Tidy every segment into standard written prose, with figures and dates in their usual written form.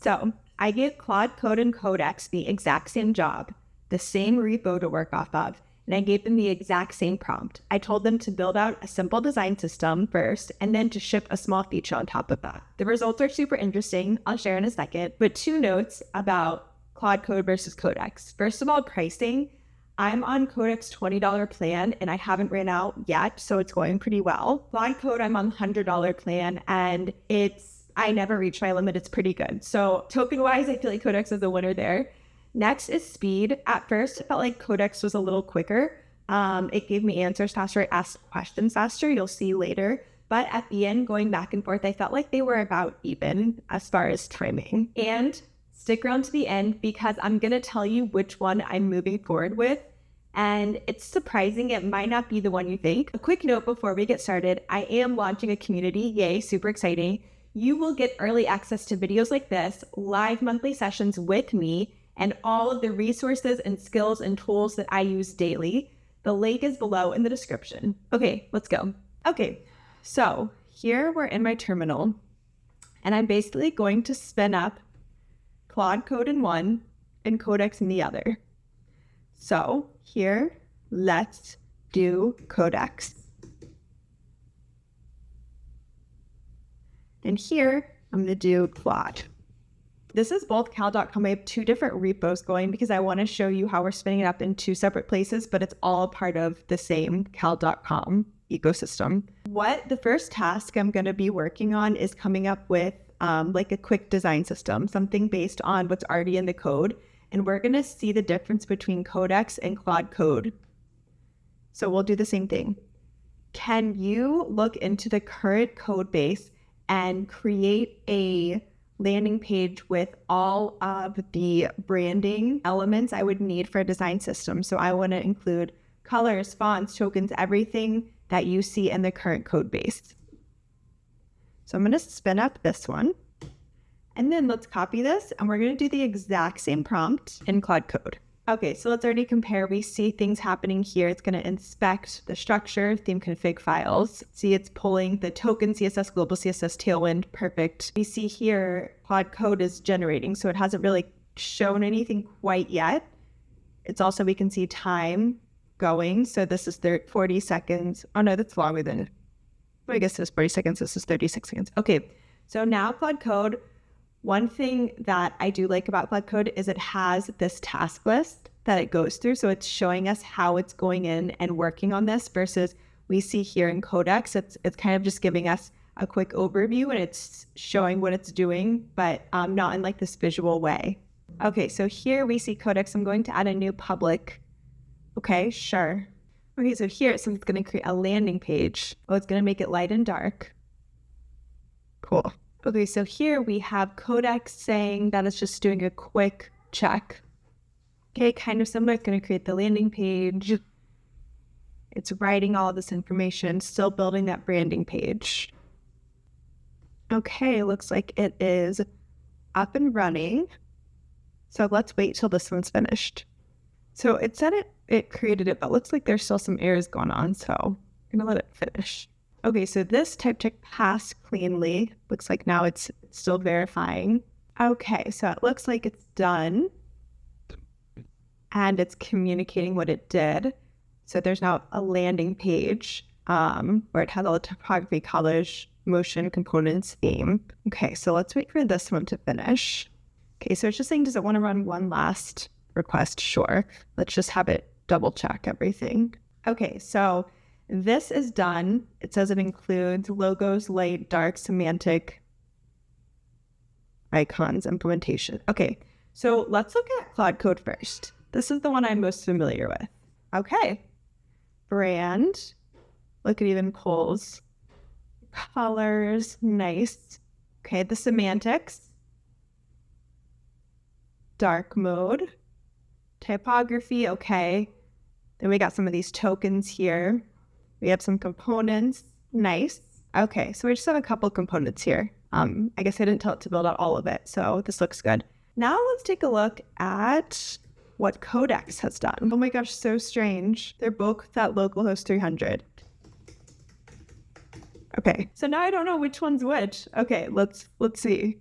So I gave Claude Code and Codex the exact same job, the same repo to work off of, and I gave them the exact same prompt. I told them to build out a simple design system first, and then to ship a small feature on top of that. The results are super interesting. I'll share in a second, but 2 notes about Claude Code versus Codex. First of all, pricing. I'm on Codex $20 plan and I haven't ran out yet, so it's going pretty well. Claude Code, I'm on $100 plan and I never reach my limit. It's pretty good. So token-wise, I feel like Codex is the winner there. Next is speed. At first, it felt like Codex was a little quicker. It gave me answers faster. It asked questions faster. You'll see later. But at the end, going back and forth, I felt like they were about even as far as timing. And stick around to the end because I'm going to tell you which one I'm moving forward with. And it's surprising. It might not be the one you think. A quick note before we get started. I am launching a community. Yay, super exciting. You will get early access to videos like this, live monthly sessions with me, and all of the resources and skills and tools that I use daily. The link is below in the description. Okay, let's go. Okay, so here we're in my terminal, and I'm basically going to spin up Claude Code in one and Codex in the other. So here, let's do Codex. And here, I'm going to do Claude. This is both cal.com. I have 2 different repos going because I want to show you how we're spinning it up in 2 separate places, but it's all part of the same cal.com ecosystem. The first task I'm going to be working on is coming up with like a quick design system, something based on what's already in the code. And we're going to see the difference between Codex and Claude Code. So we'll do the same thing. Can you look into the current code base and create a landing page with all of the branding elements I would need for a design system? So I want to include colors, fonts, tokens, everything that you see in the current code base. So I'm going to spin up this one. And then let's copy this and we're going to do the exact same prompt in Claude Code. Okay, so let's already compare. We see things happening here. It's going to inspect the structure, theme config files. See, it's pulling the token CSS, global CSS, Tailwind, perfect. We see here Claude Code is generating, so it hasn't really shown anything quite yet. It's also, we can see time going. So this is 40 seconds. Oh no, that's longer than, I guess this is 40 seconds. This is 36 seconds. Okay, so now Claude Code. One thing that I do like about Claude Code is it has this task list that it goes through. So it's showing us how it's going in and working on this versus we see here in Codex, it's kind of just giving us a quick overview and it's showing what it's doing, but not in like this visual way. Okay, so here we see Codex. I'm going to add a new public. Okay, sure. Okay, so here it says it's going to create a landing page. Oh, it's going to make it light and dark. Cool. Okay, so here we have Codex saying that it's just doing a quick check. Okay, kind of similar. It's going to create the landing page. It's writing all of this information, still building that branding page. Okay, looks like it is up and running. So let's wait till this one's finished. So it said it created it, but looks like there's still some errors going on. So I'm going to let it finish. Okay, so this type check passed cleanly. Looks like now it's still verifying. Okay, so it looks like it's done. And it's communicating what it did. So there's now a landing page where it has all the typography, colors, motion, components, theme. Okay, so let's wait for this one to finish. Okay, so it's just saying, does it want to run one last request? Sure. Let's just have it double check everything. Okay, so this is done. It says it includes logos, light, dark, semantic, icons, implementation. Okay, so let's look at Claude Code first. This is the one I'm most familiar with. Okay, brand. Look, it even pulls colors. Nice. Okay, the semantics. Dark mode. Typography. Okay. Then we got some of these tokens here. We have some components. Nice. Okay, so we just have a couple components here. I guess I didn't tell it to build out all of it, so this looks good. Now let's take a look at what Codex has done. Oh my gosh, so strange. They're both at localhost 300. Okay, so now I don't know which one's which. Okay, let's see.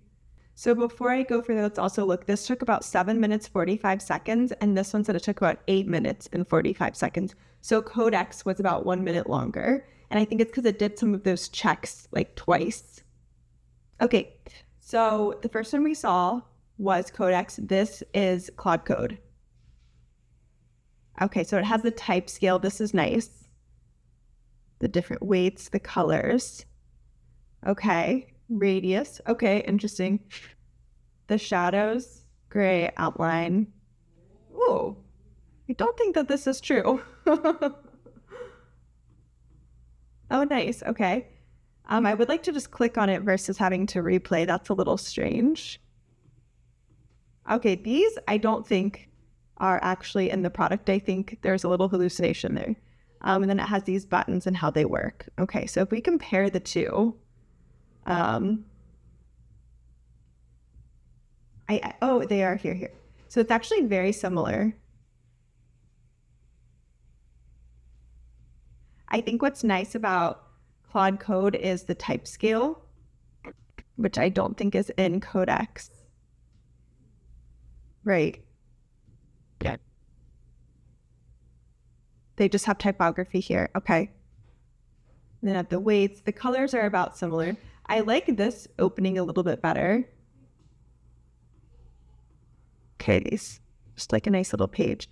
So before I go for that, let's also look. This took about 7 minutes, 45 seconds, and this one said it took about 8 minutes and 45 seconds. So Codex was about 1 minute longer. And I think it's because it did some of those checks like twice. Okay, so the first one we saw was Codex. This is Claude Code. Okay, so it has the type scale. This is nice. The different weights, the colors. Okay, radius. Okay, interesting. The shadows, gray outline. Ooh, I don't think that this is true. Oh, nice. Okay. I would like to just click on it versus having to replay. That's a little strange. Okay, these I don't think are actually in the product. I think there's a little hallucination there. And then it has these buttons and how they work. Okay, so if we compare the two, oh, they are here. So it's actually very similar. I think what's nice about Claude Code is the type scale, which I don't think is in Codex. Right. Yeah. They just have typography here. Okay. Then have the weights. The colors are about similar. I like this opening a little bit better. Okay, just like a nice little page.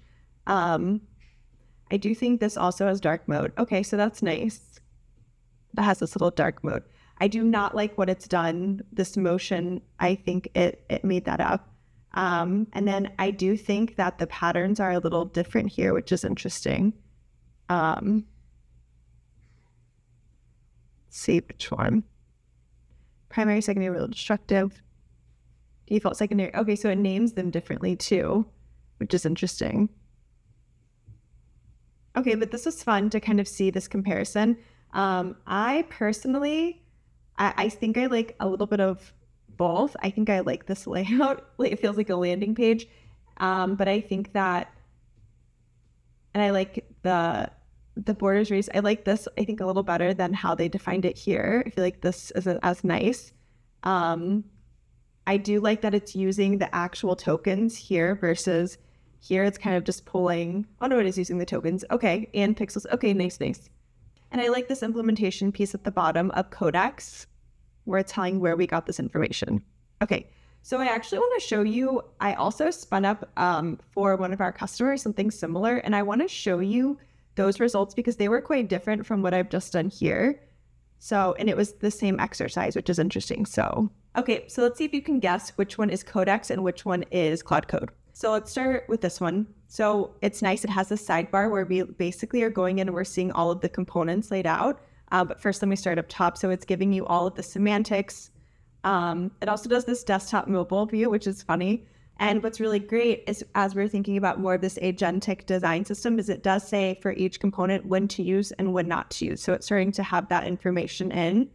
I do think this also has dark mode. Okay, so that's nice. That has this little dark mode. I do not like what it's done. This motion, I think it made that up. And then I do think that the patterns are a little different here, which is interesting. Let's see which one. Primary, secondary, real destructive. Default, secondary. Okay, so it names them differently too, which is interesting. Okay, but this was fun to kind of see this comparison. I personally, I think I like a little bit of both. I think I like this layout. It feels like a landing page. But I think that, and I like the borders raised. I like this, I think, a little better than how they defined it here. I feel like this isn't as nice. I do like that it's using the actual tokens here versus here it's kind of just pulling, oh no, it is using the tokens. Okay, and pixels. Okay, nice. And I like this implementation piece at the bottom of Codex where it's telling where we got this information. Okay, so I actually want to show you, I also spun up for one of our customers something similar, and I want to show you those results because they were quite different from what I've just done here. So, and it was the same exercise, which is interesting. So, okay, so let's see if you can guess which one is Codex and which one is Claude Code. So let's start with this one. So it's nice. It has a sidebar where we basically are going in and we're seeing all of the components laid out. But first, let me start up top. So it's giving you all of the semantics. It also does this desktop mobile view, which is funny. And what's really great is as we're thinking about more of this agentic design system is it does say for each component when to use and when not to use. So it's starting to have that information in,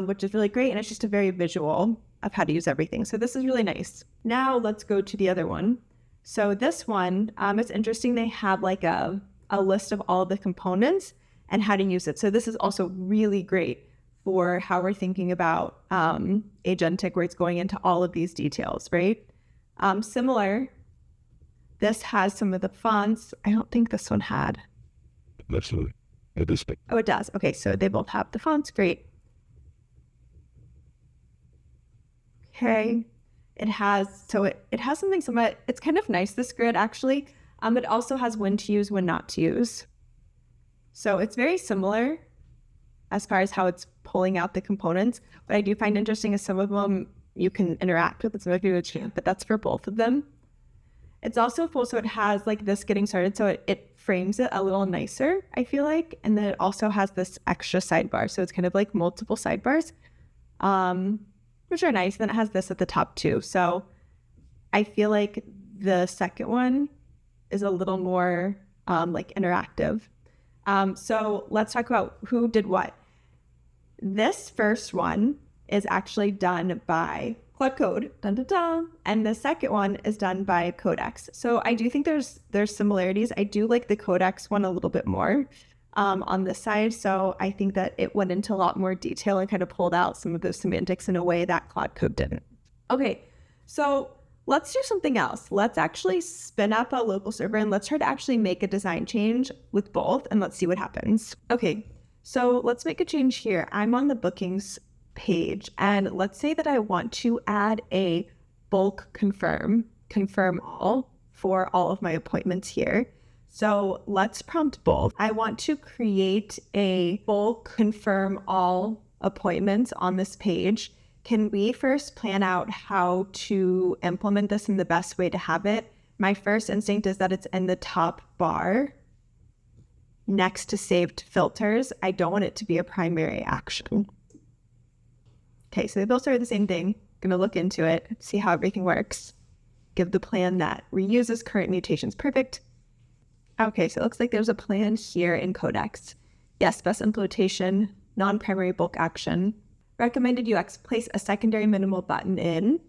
which is really great. And it's just a very visual of how to use everything. So this is really nice. Now let's go to the other one. So this one, it's interesting. They have like a list of all the components and how to use it. So this is also really great for how we're thinking about agentic, where it's going into all of these details, right? Similar, this has some of the fonts. I don't think this one had. Absolutely. Oh, it does. Okay, so they both have the fonts. Great. Okay. It has something somewhat, it's kind of nice, this grid actually. It also has when to use, when not to use. So it's very similar as far as how it's pulling out the components. What I do find interesting is some of them you can interact with, and some of you can't, but that's for both of them. It's also full, so it has like this getting started, so it frames it a little nicer, I feel like. And then it also has this extra sidebar, so it's kind of like multiple sidebars, which are nice. Then it has this at the top too. So I feel like the second one is a little more like interactive. So let's talk about who did what. This first one is actually done by Claude Code, dun, dun, dun, and the second one is done by Codex. So I do think there's similarities. I do like the Codex one a little bit more on this side. So I think that it went into a lot more detail and kind of pulled out some of those semantics in a way that Claude Code didn't. Okay, so let's do something else. Let's actually spin up a local server and let's try to actually make a design change with both and let's see what happens. Okay, so let's make a change here. I'm on the bookings page and let's say that I want to add a bulk confirm all for all of my appointments here. So let's prompt both. I want to create a bulk confirm all appointments on this page. Can we first plan out how to implement this in the best way to have it? My first instinct is that it's in the top bar next to saved filters. I don't want it to be a primary action. Okay, so they both are the same thing. Gonna look into it, see how everything works. Give the plan that reuses current mutations. Perfect. Okay, so it looks like there's a plan here in Codex. Yes, best implementation, non-primary bulk action. Recommended UX, place a secondary minimal button in.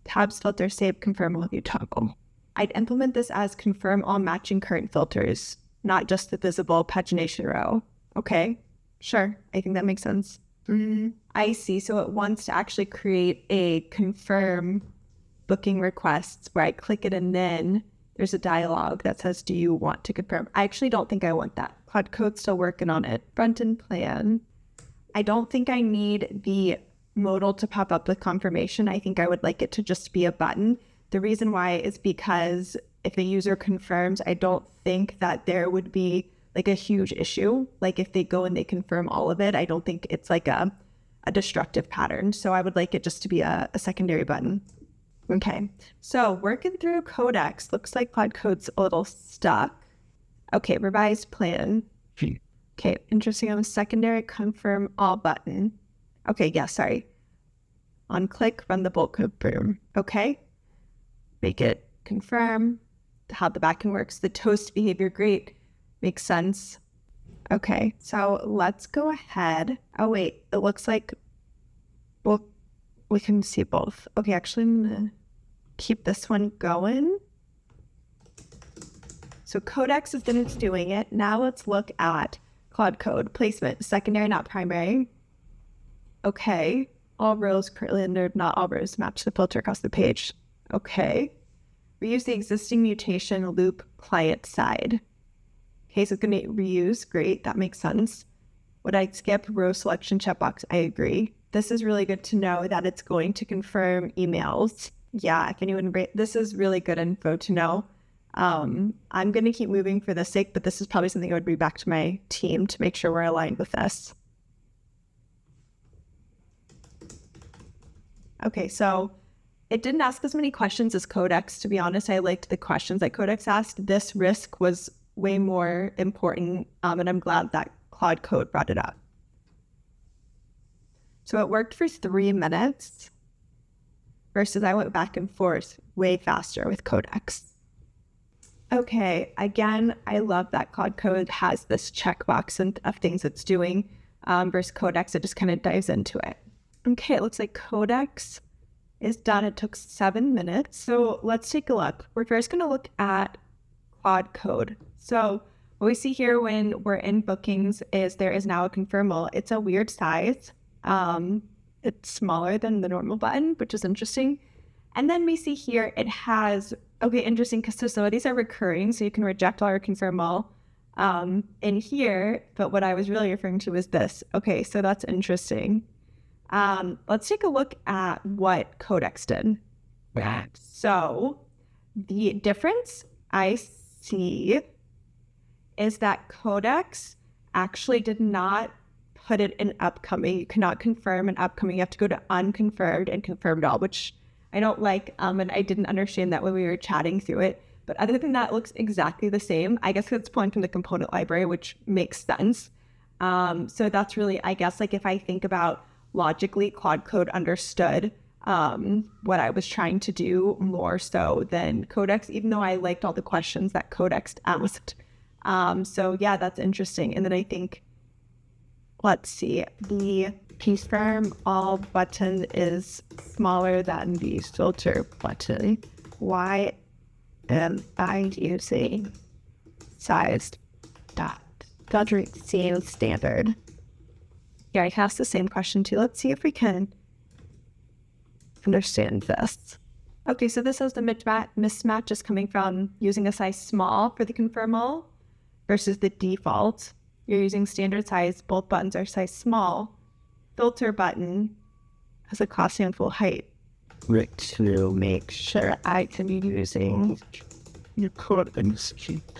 Tabs, filter, save, confirm all view toggle. I'd implement this as confirm all matching current filters, not just the visible pagination row. Okay, sure, I think that makes sense. I see, so it wants to actually create a confirm booking requests where I click it and then there's a dialog that says, do you want to confirm? I actually don't think I want that. Claude Code's still working on it. Front end plan. I don't think I need the modal to pop up with confirmation. I think I would like it to just be a button. The reason why is because if a user confirms, I don't think that there would be like a huge issue. Like if they go and they confirm all of it, I don't think it's like a destructive pattern. So I would like it just to be a secondary button. Okay, so working through Codex, looks like Claude Code's a little stuck. Okay, revised plan. Okay, interesting on the secondary confirm all button. Okay, yeah, sorry. On click, run the bulk confirm. Okay, make it confirm how the backend works. The toast behavior, great, makes sense. Okay, so let's go ahead. Oh wait, it looks like, well, we can see both. Okay, actually I'm gonna keep this one going. So Codex is finished doing it. Now let's look at Claude Code placement, secondary, not primary. Okay, all rows currently rendered, not all rows match the filter across the page. Okay, reuse the existing mutation loop client side. Okay, so it's going to reuse, great, that makes sense. Would I skip row selection checkbox? I agree. This is really good to know that it's going to confirm emails. Yeah, if anyone, this is really good info to know. I'm going to keep moving for the sake, but this is probably something I would bring back to my team to make sure we're aligned with this. Okay, so it didn't ask as many questions as Codex. To be honest, I liked the questions that Codex asked. This risk was way more important, and I'm glad that Claude Code brought it up. So it worked for 3 minutes versus I went back and forth way faster with Codex. Okay, again, I love that Claude Code has this checkbox of things it's doing versus Codex. It just kind of dives into it. Okay, it looks like Codex is done. It took 7 minutes. So let's take a look. We're first going to look at Claude Code. So what we see here when we're in bookings is there is now a confirm all. It's a weird size. It's smaller than the normal button, which is interesting. And then we see here it has, okay, interesting, because some of these are recurring, so you can reject all or confirm all in here. But what I was really referring to is this. Okay, so that's interesting. Let's take a look at what Codex did. So the difference I see is that Codex actually did not put it in upcoming. You cannot confirm an upcoming. You have to go to unconfirmed and confirmed all, which I don't like, and I didn't understand that when we were chatting through it. But other than that, it looks exactly the same. I guess it's pulling from the component library, which makes sense. So that's really, I guess, like if I think about logically, Claude Code understood what I was trying to do more so than Codex, even though I liked all the questions that Codex asked. So yeah, that's interesting. And then I think, let's see, the confirm all button is smaller than the filter button. Why am I using sized dot? Doesn't seem standard. Yeah, I asked the same question too. Let's see if we can understand this. Okay, so this is the mismatch is coming from using a size small for the confirm all versus the default. You're using standard size, both buttons are size small. Filter button has a class handful height. Right, to make sure I can be using your code and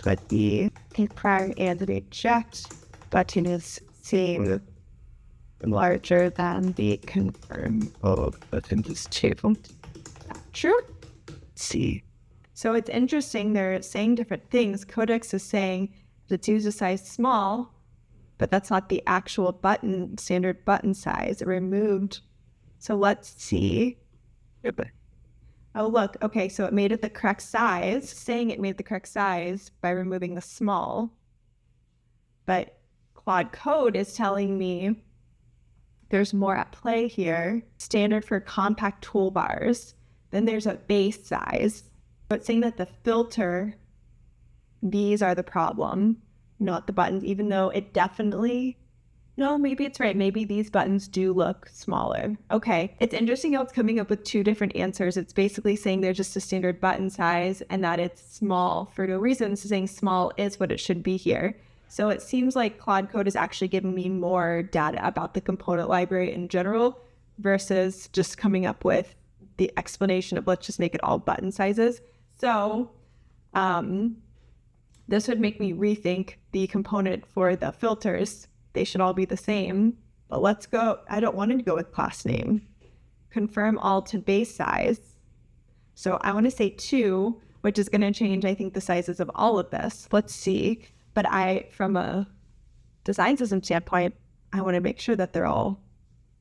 but the confirm and reject button is same larger than the confirm button is too. True. See. So it's interesting, they're saying different things. Codex is saying let's use a size small, but that's not the actual button, standard button size. It removed. So let's see. Oh, look. Okay, so it made it the correct size, saying it made the correct size by removing the small. But Claude Code is telling me there's more at play here. Standard for compact toolbars. Then there's a base size. But saying that the filter, these are the problem, not the buttons, even though it definitely, no, maybe it's right. Maybe these buttons do look smaller. Okay, it's interesting how it's coming up with two different answers. It's basically saying they're just a standard button size and that it's small for no reason. It's saying small is what it should be here. So it seems like Claude Code is actually giving me more data about the component library in general versus just coming up with the explanation of let's just make it all button sizes. So this would make me rethink the component for the filters. They should all be the same, but let's go. I don't want to go with class name. Confirm all to base size. So I want to say 2, which is going to change, I think, the sizes of all of this. Let's see. But from a design system standpoint, I want to make sure that they're all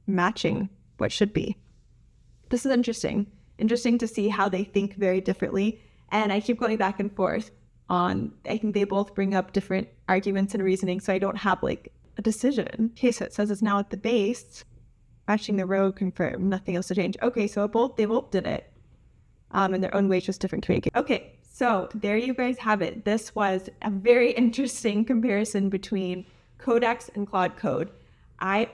matching what should be. This is interesting. Interesting to see how they think very differently. And I keep going back and forth on, I think they both bring up different arguments and reasoning, so I don't have like a decision. Okay, so it says it's now at the base, matching the row, confirm, nothing else to change. Okay, so they both did it in their own ways, just different communication. Okay, so there you guys have it. This was a very interesting comparison between Codex and Claude Code. I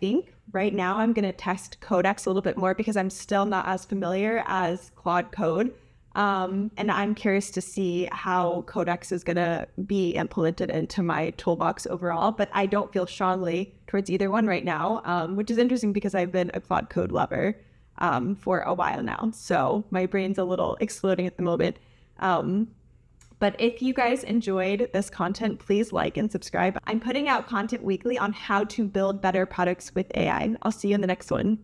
think right now I'm going to test Codex a little bit more because I'm still not as familiar as Claude Code. And I'm curious to see how Codex is going to be implemented into my toolbox overall, but I don't feel strongly towards either one right now, which is interesting because I've been a Claude Code lover for a while now. So my brain's a little exploding at the moment. But if you guys enjoyed this content, please like and subscribe. I'm putting out content weekly on how to build better products with AI. I'll see you in the next one.